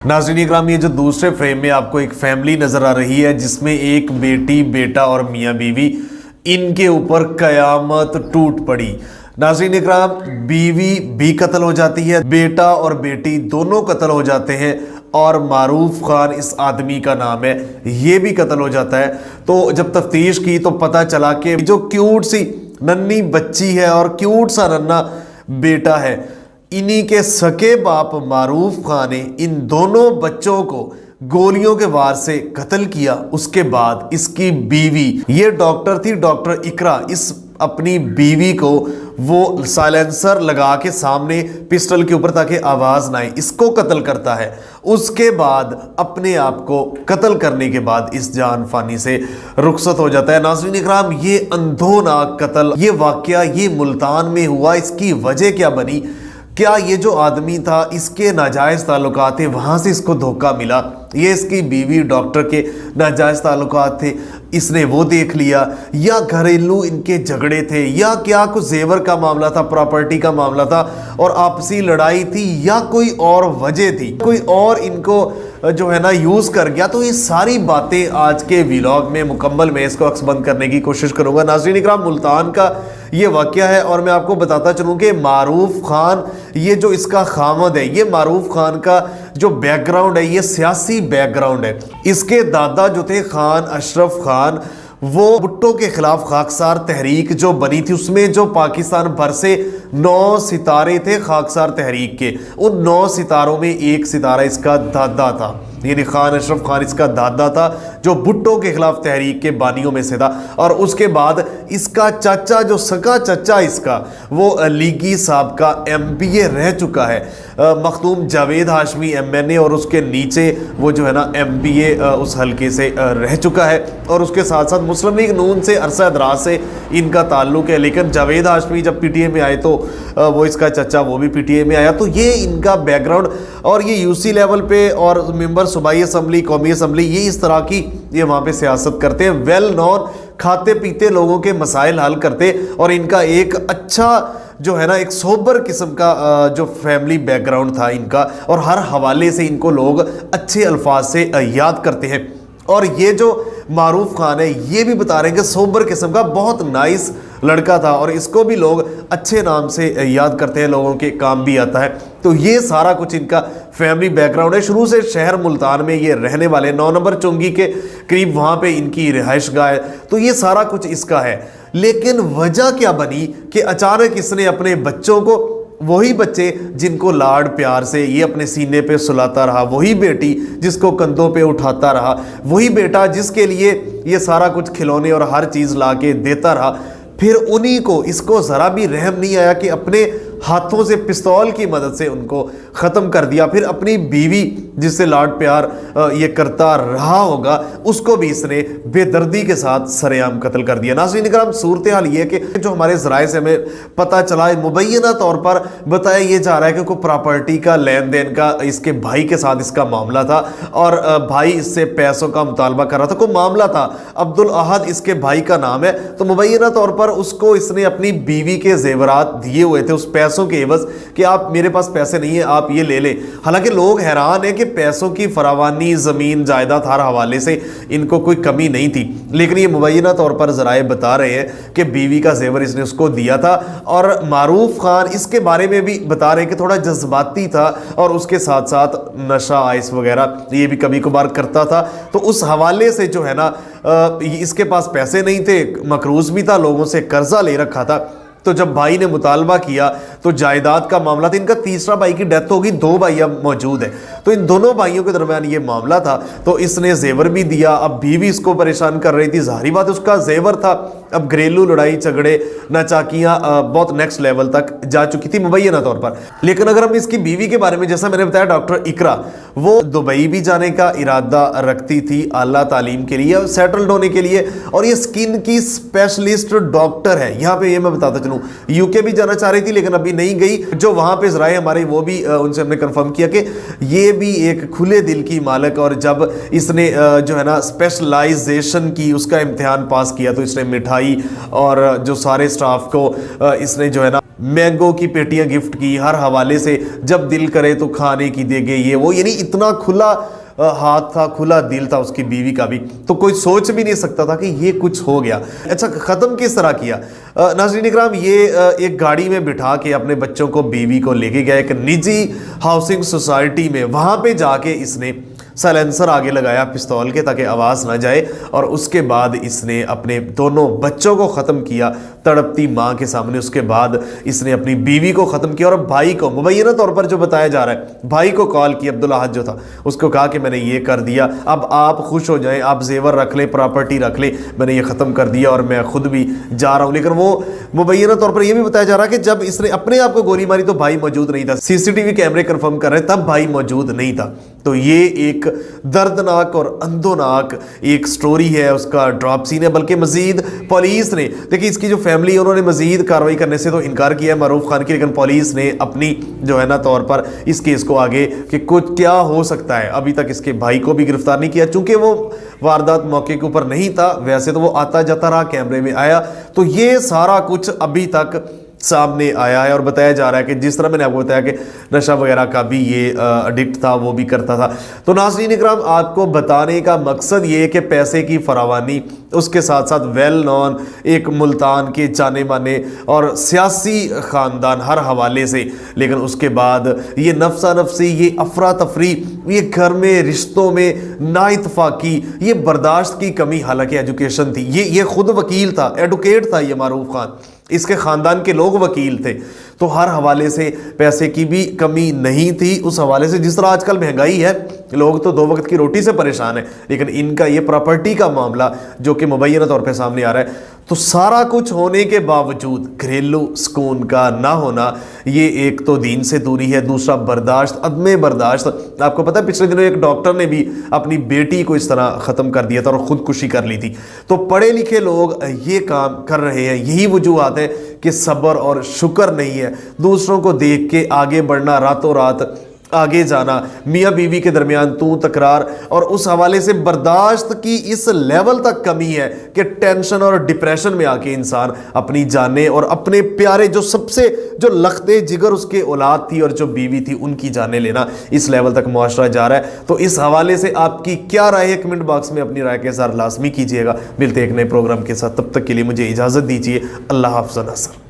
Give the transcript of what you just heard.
नाज़रीन इकराम, ये जो दूसरे फ्रेम में आपको एक फैमिली नज़र आ रही है जिसमें एक बेटी, बेटा और मियाँ बीवी, इनके ऊपर कयामत टूट पड़ी। नाज़रीन इकराम, बीवी भी कत्ल हो जाती है, बेटा और बेटी दोनों कत्ल हो जाते हैं और मारूफ खान इस आदमी का नाम है, ये भी कत्ल हो जाता है। तो जब तफ्तीश की तो पता चला कि जो क्यूट सी नन्ही बच्ची है और क्यूट सा नन्हा बेटा है, इन्हीं के सके बाप मारूफ खान ने इन दोनों बच्चों को गोलियों के वार से कत्ल किया। उसके बाद इसकी बीवी, ये डॉक्टर थी, डॉक्टर इकरा, इस अपनी बीवी को वो साइलेंसर लगा के सामने पिस्टल के ऊपर ताकि आवाज़ ना आए, इसको कत्ल करता है। उसके बाद अपने आप को कत्ल करने के बाद इस जान फानी से रुखसत हो जाता है। नाज़रीन इकराम, ये अंधोनाक कत्ल, ये वाकया ये मुल्तान में हुआ, इसकी वजह क्या बनी? क्या ये जो आदमी था इसके नाजायज़ ताल्लुकात थे, वहाँ से इसको धोखा मिला? ये इसकी बीवी डॉक्टर के नाजायज़ ताल्लुकात थे, इसने वो देख लिया? या घरेलू इनके झगड़े थे? या क्या कुछ जेवर का मामला था, प्रॉपर्टी का मामला था और आपसी लड़ाई थी? या कोई और वजह थी, कोई और इनको जो है ना यूज़ कर गया? तो ये सारी बातें आज के व्लॉग में मुकम्मल मैं इसको अक्सबंद करने की कोशिश करूँगा। नाज़रीन इकराम, मुल्तान का ये वाक़या है और मैं आपको बताता चलूँ कि मारूफ खान, ये जो इसका खामद है, ये मारूफ खान का जो बैकग्राउंड है ये सियासी बैकग्राउंड है। इसके दादा जो थे खान अशरफ खान, वो भुट्टो के खिलाफ खाकसार तहरीक जो बनी थी उसमें जो पाकिस्तान भर से 9 सितारे थे खाकसार तहरीक के, उन 9 सितारों में एक सितारा इसका दादा था, यानी खान अशरफ खान इसका दादा था जो भुट्टो के खिलाफ तहरीक के बानियों में से था। और उसके बाद इसका चाचा, जो सका चाचा इसका, वो लीगी साहब का MPA रह चुका है, मखदूम जावेद हाशमी MNA, और उसके नीचे वो जो है ना MPA उस हल्के से रह चुका है। और उसके साथ साथ मुस्लिम लीग नून से अरसा दराज से इनका ताल्लुक है, लेकिन जावेद हाशमी जब PTA में आए तो वो इसका चचा वो भी PTA में आया। तो ये इनका बैकग्राउंड, और ये UC लेवल पे और मेंबर सूबाई असम्बली, कौमी असम्बली, ये इस तरह की ये वहाँ पे सियासत करते हैं, वेल नॉन, खाते पीते लोगों के मसाइल हल करते। और इनका एक अच्छा जो है ना एक सोबर किस्म का जो फैमिली बैकग्राउंड था इनका, और हर हवाले से इनको लोग अच्छे अल्फाज से याद करते हैं। और ये जो मारूफ खान है ये भी बता रहे हैं कि सोबर किस्म का बहुत नाइस लड़का था और इसको भी लोग अच्छे नाम से याद करते हैं, लोगों के काम भी आता है। तो ये सारा कुछ इनका फैमिली बैकग्राउंड है। शुरू से शहर मुल्तान में ये रहने वाले, 9 नंबर चुंगी के करीब वहाँ पे इनकी रिहाइश गाह है। तो ये सारा कुछ इसका है। लेकिन वजह क्या बनी कि अचानक इसने अपने बच्चों को, वही बच्चे जिनको लाड प्यार से ये अपने सीने पे सुलाता रहा, वही बेटी जिसको कंधों पे उठाता रहा, वही बेटा जिसके लिए ये सारा कुछ खिलौने और हर चीज़ ला के देता रहा, फिर उन्हीं को, इसको ज़रा भी रहम नहीं आया कि अपने हाथों से पिस्तौल की मदद से उनको ख़त्म कर दिया। फिर अपनी बीवी जिससे लाड प्यार ये करता रहा होगा, उसको भी इसने बेदर्दी के साथ सरेआम कत्ल कर दिया। नाज़रीन इकराम, सूरत हाल ये कि जो हमारे ज़राए से हमें पता चला, मुबैना तौर पर बताया ये जा रहा है कि कोई प्रॉपर्टी का लेन देन का इसके भाई के साथ इसका मामला था और भाई इससे पैसों का मुतालबा कर रहा था, कोई मामला था। अब्दुल अहद इसके भाई का नाम है। तो मुबैना तौर पर उसको इसने अपनी बीवी के जेवरात दिए हुए थे उस पैसों के एवज कि आप, मेरे पास पैसे नहीं है, आप ये ले लें। हालांकि लोग हैरान है कि पैसों की फरावानी, ज़मीन जायदाद हर हवाले से इनको कोई कमी नहीं थी, लेकिन ये मुबैना तौर पर ज़राए बता रहे हैं कि बीवी का जेवर इसने उसको दिया था। और मारूफ खान इसके बारे में भी बता रहे हैं कि थोड़ा जज्बाती था और उसके साथ साथ नशा, आइस वगैरह ये भी कभी कभार करता था। तो उस हवाले से जो है ना इसके पास पैसे नहीं थे, मकरूज भी था, लोगों से कर्जा ले रखा था। तो जब भाई ने मुतालबा किया तो जायदाद का मामला था, इनका तीसरा भाई की डेथ होगी, 2 भाई अब मौजूद है, तो इन दोनों भाइयों के दरमियान ये मामला था। तो इसने जेवर भी दिया, अब बीवी इसको परेशान कर रही थी, जाहिर बात उसका जेवर था। अब घरेलू लड़ाई झगड़े नाचाकियाँ बहुत नेक्स्ट लेवल तक जा चुकी थी मुबैना तौर पर। लेकिन अगर हम इसकी बीवी के बारे में, जैसा मैंने बताया, डॉक्टर इकरा, वो दुबई भी जाने का इरादा रखती थी आला तालीम के लिए, सेटल्ड होने के लिए, और ये स्किन की स्पेशलिस्ट डॉक्टर है। यहाँ पे ये मैं बताता चलूँ, UK भी जाना चाह रही थी लेकिन अभी کبھی نہیں گئی. جو وہاں پہ ذرائع ہمارے وہ بھی ان سے ہم نے کنفرم کیا کہ یہ بھی ایک کھلے دل کی مالک, اور جب اس نے جو ہے نا اسپیشلائزیشن کی اس کا امتحان پاس کیا تو اس نے مٹھائی اور جو سارے سٹاف کو اس نے جو ہے نا مینگو کی پیٹیاں گفٹ کی, ہر حوالے سے جب دل کرے تو کھانے کی دے گے یہ وہ, یعنی اتنا کھلا ہاتھ تھا, کھلا دل تھا اس کی بیوی کا بھی, تو کوئی سوچ بھی نہیں سکتا تھا کہ یہ کچھ ہو گیا. اچھا ختم کس طرح کیا؟ ناظرین اکرام, یہ ایک گاڑی میں بٹھا کے اپنے بچوں کو بیوی کو لے کے گیا ایک نجی ہاؤسنگ سوسائٹی میں. وہاں پہ جا کے اس نے سائلنسر آگے لگایا پستول کے تاکہ آواز نہ جائے, اور اس کے بعد اس نے اپنے دونوں بچوں کو ختم کیا تڑپتی ماں کے سامنے. اس کے بعد اس نے اپنی بیوی کو ختم کیا, اور بھائی کو مبینہ طور پر جو بتایا جا رہا ہے, بھائی کو کال کی, عبدالاحد جو تھا اس کو کہا کہ میں نے یہ کر دیا, اب آپ خوش ہو جائیں, آپ زیور رکھ لیں, پراپرٹی رکھ لیں, میں نے یہ ختم کر دیا اور میں خود بھی جا رہا ہوں. لیکن وہ مبینہ طور پر یہ بھی بتایا جا رہا ہے کہ جب اس نے اپنے آپ کو گولی ماری تو بھائی موجود نہیں تھا. سی سی ٹی وی کیمرے کنفرم کر رہے ہیں تب بھائی موجود نہیں تھا. تو یہ ایک دردناک اور اندوناک ایک سٹوری ہے, اس کا ڈراپ سین ہے. بلکہ مزید پولیس نے, دیکھیں اس کی جو فیملی ہے انہوں نے مزید کارروائی کرنے سے تو انکار کیا ہے معروف خان کی, لیکن پولیس نے اپنی جو ہے نا طور پر اس کیس کو آگے کہ کچھ کیا ہو سکتا ہے, ابھی تک اس کے بھائی کو بھی گرفتار نہیں کیا, چونکہ وہ واردات موقع کے اوپر نہیں تھا. ویسے تو وہ آتا جاتا رہا, کیمرے میں آیا, تو یہ سارا کچھ ابھی تک سامنے آیا ہے. اور بتایا جا رہا ہے کہ جس طرح میں نے آپ کو بتایا کہ نشہ وغیرہ کا بھی یہ ایڈکٹ تھا, وہ بھی کرتا تھا. تو ناظرین اکرام, آپ کو بتانے کا مقصد یہ ہے کہ پیسے کی فراوانی, اس کے ساتھ ساتھ ویل نون ایک ملتان کے جانے مانے اور سیاسی خاندان ہر حوالے سے, لیکن اس کے بعد یہ نفسا نفسی, یہ افراتفری, یہ گھر میں رشتوں میں نا اتفاقی, یہ برداشت کی کمی. حالانکہ ایجوکیشن تھی, یہ خود وکیل تھا, ایڈوکیٹ تھا یہ معروف خان, اس کے خاندان کے لوگ وکیل تھے, تو ہر حوالے سے پیسے کی بھی کمی نہیں تھی. اس حوالے سے جس طرح آج کل مہنگائی ہے, لوگ تو 2 وقت کی روٹی سے پریشان ہیں, لیکن ان کا یہ پراپرٹی کا معاملہ جو کہ مبینہ طور پہ سامنے آ رہا ہے, تو سارا کچھ ہونے کے باوجود گھریلو سکون کا نہ ہونا, یہ ایک تو دین سے دوری ہے, دوسرا برداشت, عدم برداشت. آپ کو پتہ ہے پچھلے دنوں ایک ڈاکٹر نے بھی اپنی بیٹی کو اس طرح ختم کر دیا تھا اور خودکشی کر لی تھی. تو پڑھے لکھے لوگ یہ کام کر رہے ہیں, یہی وجوہات ہیں کہ صبر اور شکر نہیں ہے, دوسروں کو دیکھ کے آگے بڑھنا, راتوں رات آگے جانا, میاں بیوی کے درمیان تو تکرار, اور اس حوالے سے برداشت کی اس لیول تک کمی ہے کہ ٹینشن اور ڈپریشن میں آ کے انسان اپنی جانیں اور اپنے پیارے جو سب سے جو لختے جگر اس کے اولاد تھی اور جو بیوی تھی ان کی جانیں لینا, اس لیول تک معاشرہ جا رہا ہے. تو اس حوالے سے آپ کی کیا رائے ہے؟ کمنٹ باکس میں اپنی رائے کے اظہار لازمی کیجیے گا. ملتے ہیں ایک نئے پروگرام کے ساتھ, تب تک کے لیے مجھے اجازت دیجیے. اللہ حافظ. ناصر.